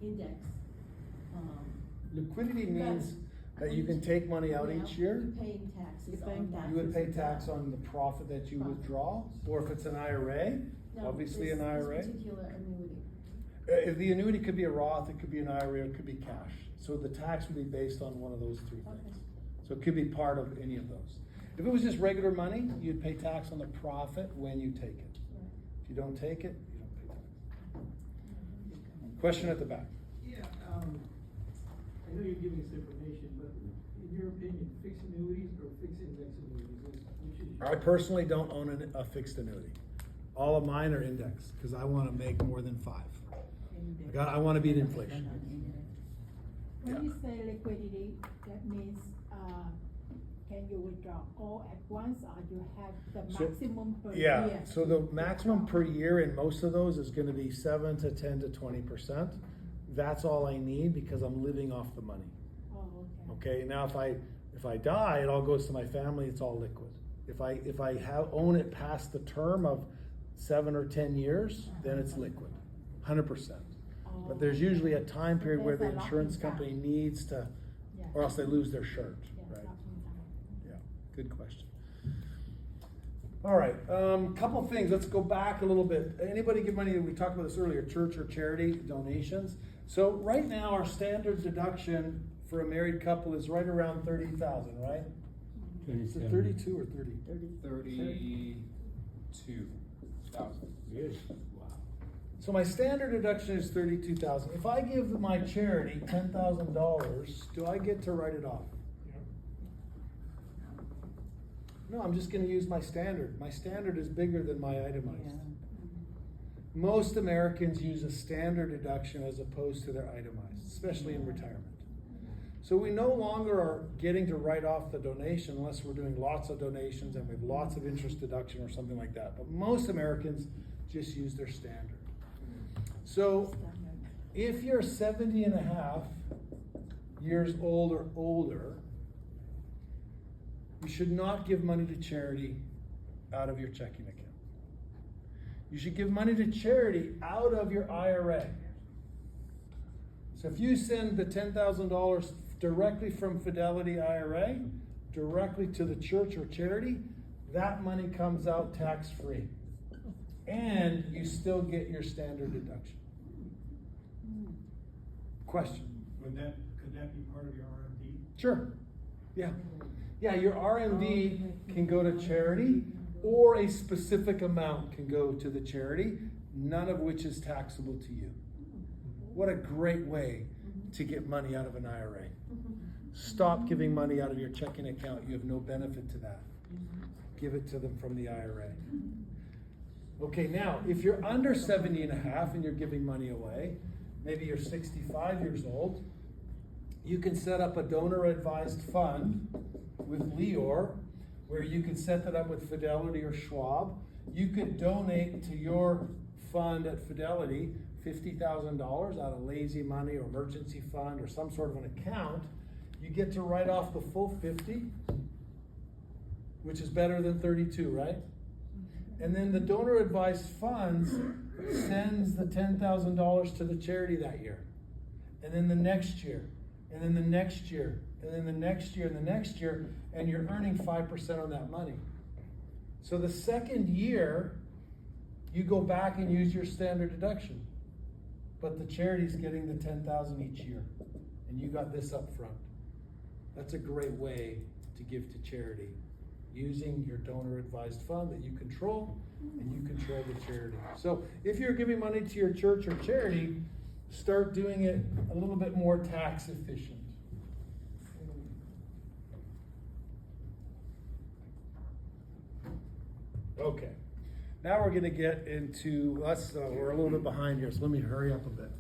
index. Liquidity means that you can take money out each year. You're paying taxes You're paying on that. You would pay tax on the profit that you withdraw, or if it's an IRA, No, obviously this- an IRA. This particular annuity. If the annuity could be a Roth, it could be an IRA, it could be cash. So the tax would be based on one of those three things. Okay. So it could be part of any of those. If it was just regular money, you'd pay tax on the profit when you take it. Right. If you don't take it, you don't pay tax. Question at the back. Yeah, I know you're giving us information, but in your opinion, fixed annuities or fixed index annuities, which is? I personally don't own a fixed annuity. All of mine are indexed, because I wanna make more than 5. I wanna beat inflation. When Yeah. you say liquidity, that means, can you withdraw all at once, or you have the So- maximum per year? Yeah, so the maximum per year in most of those is gonna be 7 to 10 to 20%. That's all I need because I'm living off the money. Oh, Okay, now if I die, it all goes to my family, it's all liquid. If I own it past the term of 7 or 10 years, then it's liquid, 100%. Oh. But there's usually a time So period where the there's a insurance locking company time. needs to, Yeah. or else they lose their shirt, Yeah, right? locking time. Yeah, good question. All right, couple things, let's go back a little bit. Anybody give money, we talked about this earlier, church or charity donations. So right now, our standard deduction for a married couple is right around 30,000, right? Is it 32 or 30? 32,000. Good. Wow. So my standard deduction is 32,000. If I give my charity $10,000, do I get to write it off? No, I'm just gonna use my standard. My standard is bigger than my itemized. Most Americans use a standard deduction as opposed to their itemized, especially in retirement. So we no longer are getting to write off the donation unless we're doing lots of donations and we have lots of interest deduction or something like that. But most Americans just use their standard. So if you're 70 and a half years old or older, you should not give money to charity out of your checking account. You should give money to charity out of your IRA. So if you send the $10,000 directly from Fidelity IRA, directly to the church or charity, that money comes out tax-free. And you still get your standard deduction. Question? Could that be part of your RMD? Sure. Yeah. Yeah, your RMD can go to charity, or a specific amount can go to the charity, none of which is taxable to you. What a great way to get money out of an IRA. Stop giving money out of your checking account. You have no benefit to that. Give it to them from the IRA. Okay, now, if you're under 70 and a half and you're giving money away, maybe you're 65 years old, you can set up a donor advised fund with Leor, where you can set that up with Fidelity or Schwab. You could donate to your fund at Fidelity $50,000 out of lazy money or emergency fund or some sort of an account. You get to write off the full 50, which is better than 32, right? And then the donor advised funds sends the $10,000 to the charity that year. And then the next year, and then the next year, and then the next year, and the next year, and you're earning 5% on that money. So the second year, you go back and use your standard deduction. But the charity's getting the $10,000 each year. And you got this up front. That's a great way to give to charity, using your donor advised fund that you control, and you control the charity. So if you're giving money to your church or charity, start doing it a little bit more tax efficient. Okay, now we're gonna get into, we're a little bit behind here, so let me hurry up a bit.